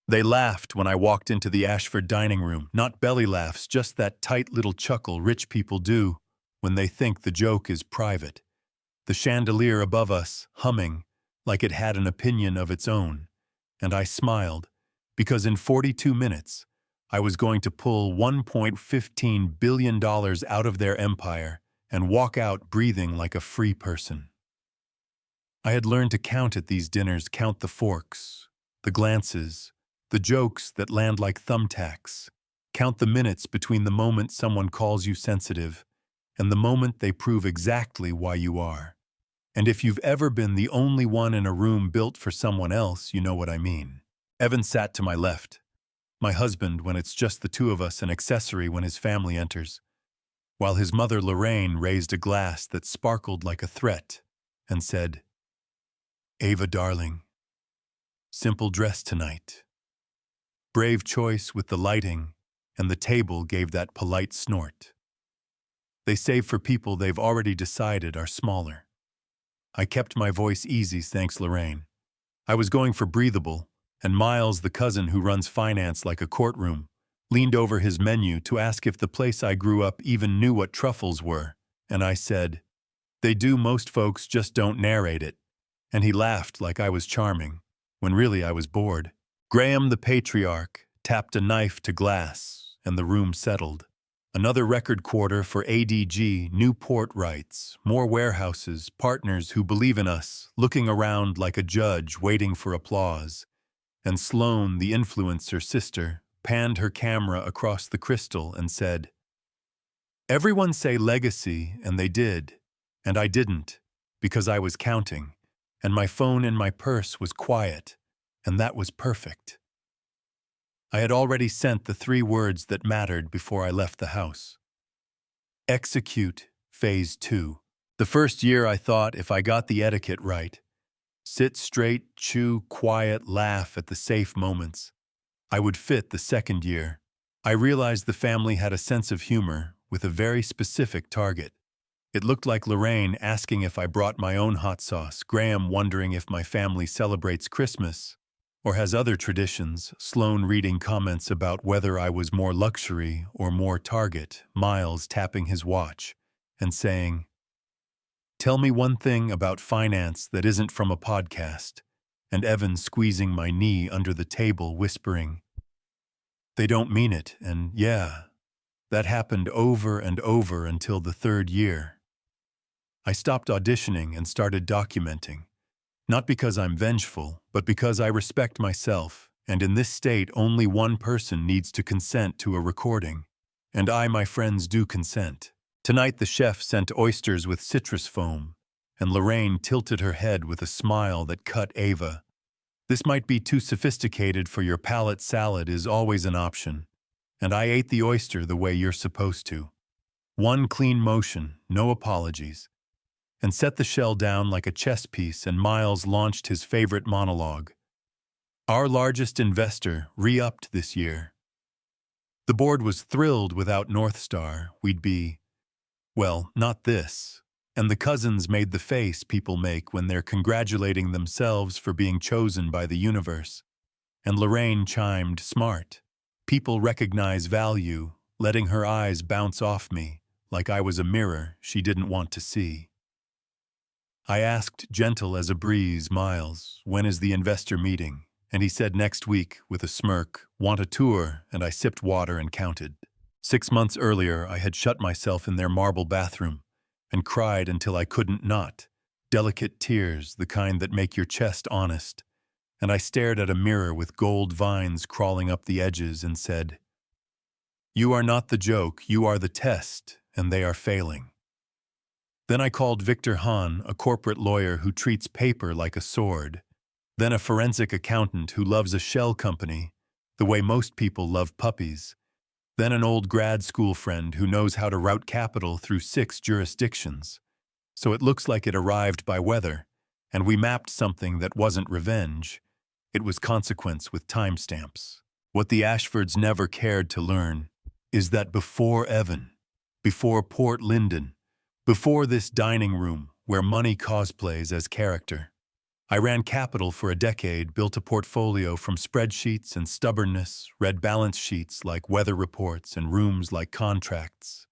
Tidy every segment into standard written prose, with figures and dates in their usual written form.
They laughed when I walked into the Ashford dining room, not belly laughs, just that tight little chuckle rich people do when they think the joke is private. The chandelier above us, humming, like it had an opinion of its own. And I smiled, because in 42 minutes, I was going to pull $1.15 billion out of their empire and walk out breathing like a free person. I had learned to count at these dinners, count the forks, the glances, the jokes that land like thumbtacks, count the minutes between the moment someone calls you sensitive and the moment they prove exactly why you are. And if you've ever been the only one in a room built for someone else, you know what I mean. Evan sat to my left. My husband when it's just the two of us, an accessory when his family enters, while his mother Lorraine raised a glass that sparkled like a threat and said, "Ava, darling, simple dress tonight." Brave choice with the lighting, and the table gave that polite snort. They save for people they've already decided are smaller. I kept my voice easy, thanks Lorraine. I was going for breathable, and Miles, the cousin who runs finance like a courtroom, leaned over his menu to ask if the place I grew up even knew what truffles were, and I said, "They do, most folks just don't narrate it." And he laughed like I was charming, when really I was bored. Graham, the patriarch, tapped a knife to glass, and the room settled. Another record quarter for ADG, new port rights, more warehouses, partners who believe in us, looking around like a judge waiting for applause. And Sloane, the influencer sister, panned her camera across the crystal and said, "Everyone say legacy," and they did. And I didn't, because I was counting, and my phone in my purse was quiet, and that was perfect. I had already sent the 3 words that mattered before I left the house. Execute, Phase 2. The first year I thought if I got the etiquette right, sit straight, chew, quiet, laugh at the safe moments, I would fit the second year. I realized the family had a sense of humor with a very specific target. It looked like Lorraine asking if I brought my own hot sauce, Graham wondering if my family celebrates Christmas or has other traditions, Sloane reading comments about whether I was more luxury or more target, Miles tapping his watch and saying, "Tell me one thing about finance that isn't from a podcast," and Evan squeezing my knee under the table whispering, "They don't mean it," and yeah, that happened over and over until the 3rd year. I stopped auditioning and started documenting. Not because I'm vengeful, but because I respect myself, and in this state only one person needs to consent to a recording. And I, my friends, do consent. Tonight the chef sent oysters with citrus foam, and Lorraine tilted her head with a smile that cut Ava. "This might be too sophisticated for your palate, salad is always an option. And I ate the oyster the way you're supposed to. One clean motion, no apologies." And set the shell down like a chess piece, and Miles launched his favorite monologue. "Our largest investor re-upped this year. The board was thrilled without North Star. We'd be, well, not this." And the cousins made the face people make when they're congratulating themselves for being chosen by the universe. And Lorraine chimed, "Smart. People recognize value," letting her eyes bounce off me like I was a mirror she didn't want to see. I asked, gentle as a breeze, Miles, "When is the investor meeting?" And he said, "Next week," with a smirk. "Want a tour?" And I sipped water and counted. 6 months earlier, I had shut myself in their marble bathroom and cried until I couldn't not. Delicate tears, the kind that make your chest honest. And I stared at a mirror with gold vines crawling up the edges and said, "You are not the joke, you are the test, and they are failing." Then I called Victor Hahn, a corporate lawyer who treats paper like a sword. Then a forensic accountant who loves a shell company, the way most people love puppies. Then an old grad school friend who knows how to route capital through 6 jurisdictions. So it looks like it arrived by weather, and we mapped something that wasn't revenge. It was consequence with timestamps. What the Ashfords never cared to learn is that before Evan, before Port Linden, before this dining room where money cosplays as character, I ran capital for a decade, built a portfolio from spreadsheets and stubbornness, read balance sheets like weather reports and rooms like contracts.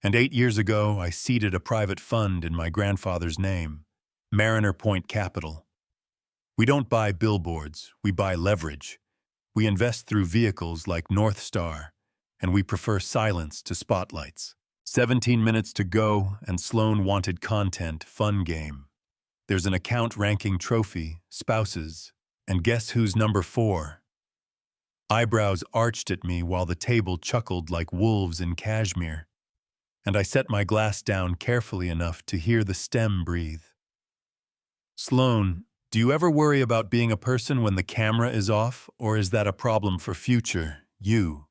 And 8 years ago, I seeded a private fund in my grandfather's name, Mariner Point Capital. We don't buy billboards, we buy leverage. We invest through vehicles like North Star, and we prefer silence to spotlights. 17 minutes to go, and Sloan wanted content, fun game. There's an account ranking trophy, spouses, and guess who's number 4? Eyebrows arched at me while the table chuckled like wolves in cashmere, and I set my glass down carefully enough to hear the stem breathe. Sloan, do you ever worry about being a person when the camera is off, or is that a problem for future you?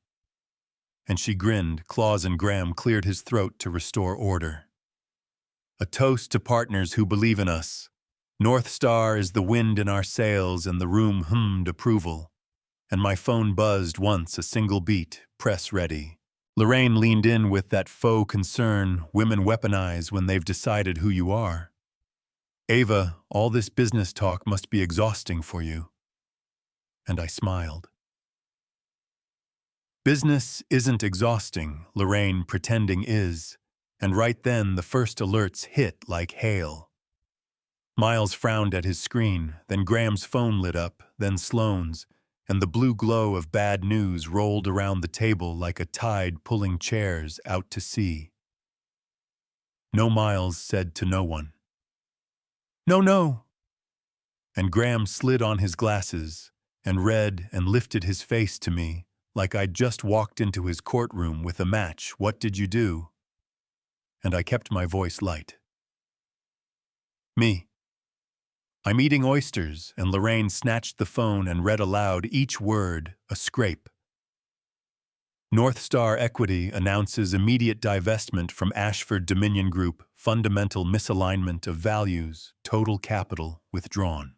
And she grinned. Claus and Graham cleared his throat to restore order. A toast to partners who believe in us. North Star is the wind in our sails, and the room hummed approval. And my phone buzzed once, a single beat, press ready. Lorraine leaned in with that faux concern women weaponize when they've decided who you are. Ava, all this business talk must be exhausting for you. And I smiled. Business isn't exhausting, Lorraine pretending is, and right then the first alerts hit like hail. Miles frowned at his screen, then Graham's phone lit up, then Sloane's, and the blue glow of bad news rolled around the table like a tide pulling chairs out to sea. No, Miles said to no one. No, no. And Graham slid on his glasses and read and lifted his face to me like I'd just walked into his courtroom with a match. What did you do? And I kept my voice light. Me. I'm eating oysters, and Lorraine snatched the phone and read aloud each word, a scrape. North Star Equity announces immediate divestment from Ashford Dominion Group, fundamental misalignment of values, total capital withdrawn.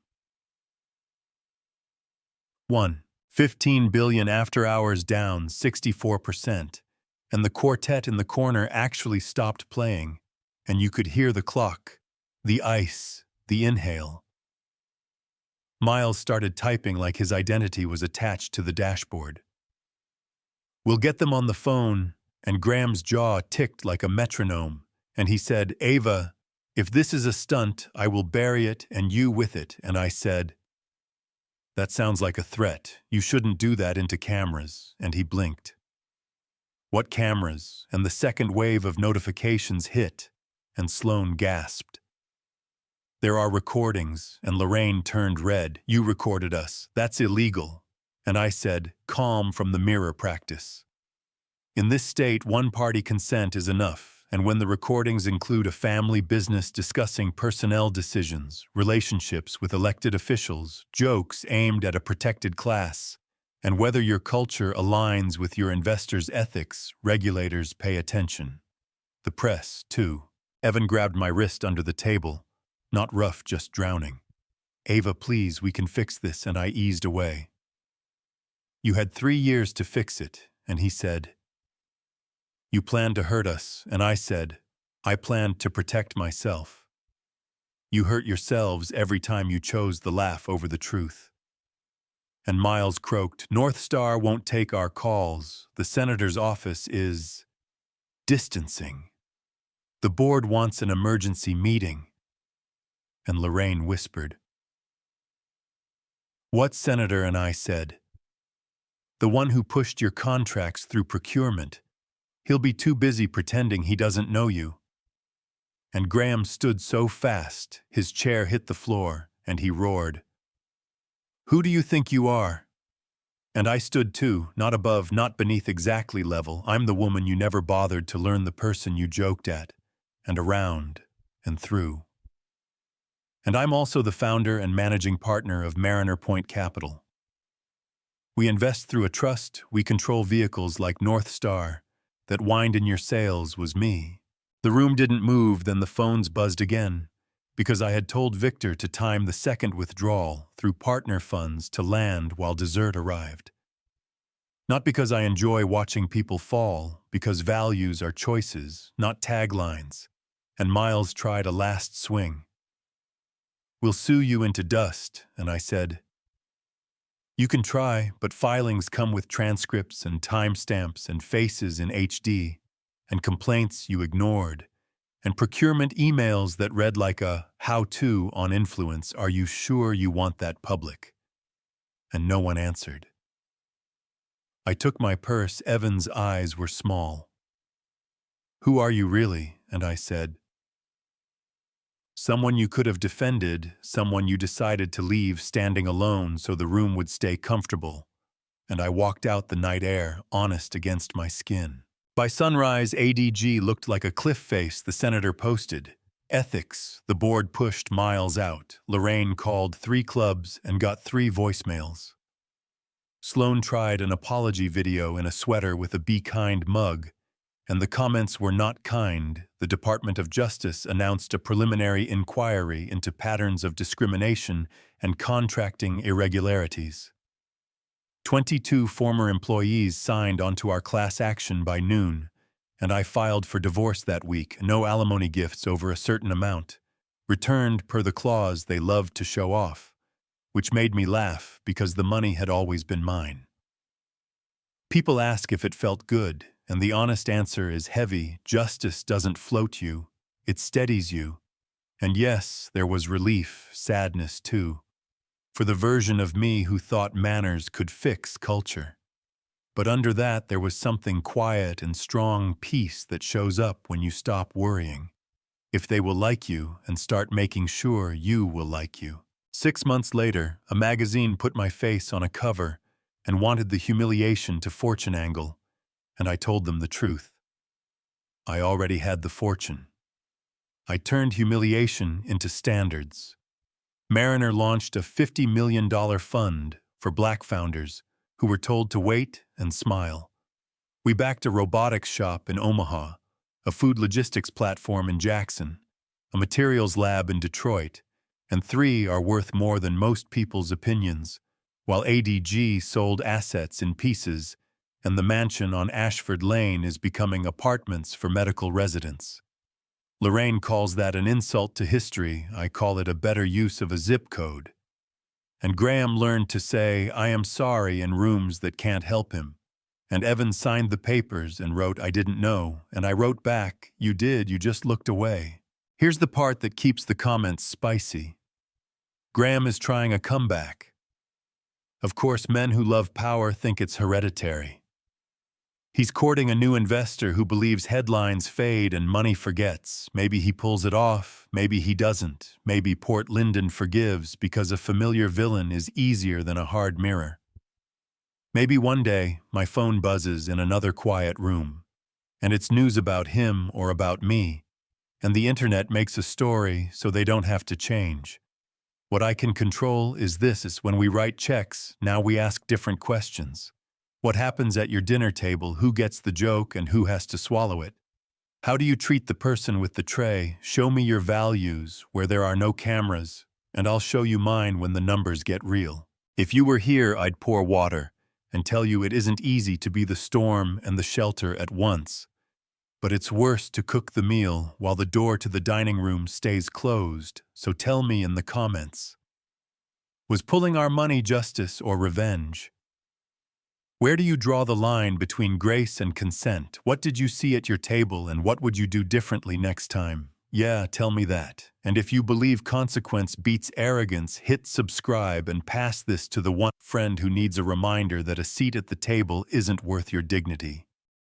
1. 15 billion after hours down 64%, and the quartet in the corner actually stopped playing, and you could hear the clock, the ice, the inhale. Miles started typing like his identity was attached to the dashboard. We'll get them on the phone, and Graham's jaw ticked like a metronome, and he said, Ava, if this is a stunt, I will bury it and you with it, and I said, that sounds like a threat. You shouldn't do that into cameras, and he blinked. What cameras? And the second wave of notifications hit, and Sloan gasped. There are recordings, and Lorraine turned red. You recorded us. That's illegal. And I said, calm from the mirror practice. In this state, one-party consent is enough, and when the recordings include a family business discussing personnel decisions, relationships with elected officials, jokes aimed at a protected class, and whether your culture aligns with your investors' ethics, regulators pay attention. The press, too. Evan grabbed my wrist under the table. Not rough, just drowning. Ava, please, we can fix this, and I eased away. You had 3 years to fix it, and he said, you planned to hurt us, and I said, I planned to protect myself. You hurt yourselves every time you chose the laugh over the truth. And Miles croaked, North Star won't take our calls. The senator's office is distancing. The board wants an emergency meeting. And Lorraine whispered. What senator? And I said, the one who pushed your contracts through procurement. He'll be too busy pretending he doesn't know you. And Graham stood so fast, his chair hit the floor, and he roared. Who do you think you are? And I stood too, not above, not beneath, exactly level. I'm the woman you never bothered to learn, the person you joked at, and around, and through. And I'm also the founder and managing partner of Mariner Point Capital. We invest through a trust, we control vehicles like North Star. That wind in your sails was me. The room didn't move, then the phones buzzed again, because I had told Victor to time the second withdrawal through partner funds to land while dessert arrived. Not because I enjoy watching people fall, because values are choices, not taglines, and Miles tried a last swing. We'll sue you into dust, and I said, you can try, but filings come with transcripts and timestamps and faces in HD, and complaints you ignored, and procurement emails that read like a how-to on influence. Are you sure you want that public? And no one answered. I took my purse. Evan's eyes were small. Who are you really? And I said, someone you could have defended, someone you decided to leave standing alone so the room would stay comfortable. And I walked out the night air, honest against my skin. By sunrise, ADG looked like a cliff face the senator posted. Ethics, the board pushed miles out. Lorraine called 3 clubs and got 3 voicemails. Sloan tried an apology video in a sweater with a Be Kind mug, and the comments were not kind. The Department of Justice announced a preliminary inquiry into patterns of discrimination and contracting irregularities. 22 former employees signed onto our class action by noon, and I filed for divorce that week. No alimony gifts over a certain amount, returned per the clause they loved to show off, which made me laugh because the money had always been mine. People ask if it felt good, and the honest answer is heavy. Justice doesn't float you, it steadies you. And yes, there was relief, sadness too, for the version of me who thought manners could fix culture. But under that there was something quiet and strong, peace that shows up when you stop worrying if they will like you and start making sure you will like you. 6 months later, a magazine put my face on a cover and wanted the humiliation to fortune angle, and I told them the truth. I already had the fortune. I turned humiliation into standards. Mariner launched a $50 million fund for Black founders who were told to wait and smile. We backed a robotics shop in Omaha, a food logistics platform in Jackson, a materials lab in Detroit, and 3 are worth more than most people's opinions, while ADG sold assets in pieces, and the mansion on Ashford Lane is becoming apartments for medical residents. Lorraine calls that an insult to history. I call it a better use of a zip code. And Graham learned to say, I am sorry in rooms that can't help him. And Evan signed the papers and wrote, I didn't know. And I wrote back, you did, you just looked away. Here's the part that keeps the comments spicy. Graham is trying a comeback. Of course, men who love power think it's hereditary. He's courting a new investor who believes headlines fade and money forgets. Maybe he pulls it off, maybe he doesn't. Maybe Port Linden forgives because a familiar villain is easier than a hard mirror. Maybe one day, my phone buzzes in another quiet room, and it's news about him or about me, and the internet makes a story so they don't have to change. What I can control is this: is when we write checks, now we ask different questions. What happens at your dinner table? Who gets the joke and who has to swallow it? How do you treat the person with the tray? Show me your values where there are no cameras, and I'll show you mine when the numbers get real. If you were here, I'd pour water and tell you it isn't easy to be the storm and the shelter at once. But it's worse to cook the meal while the door to the dining room stays closed, so tell me in the comments. Was pulling our money justice or revenge? Where do you draw the line between grace and consent? What did you see at your table and what would you do differently next time? Yeah, tell me that. And if you believe consequence beats arrogance, hit subscribe and pass this to the one friend who needs a reminder that a seat at the table isn't worth your dignity.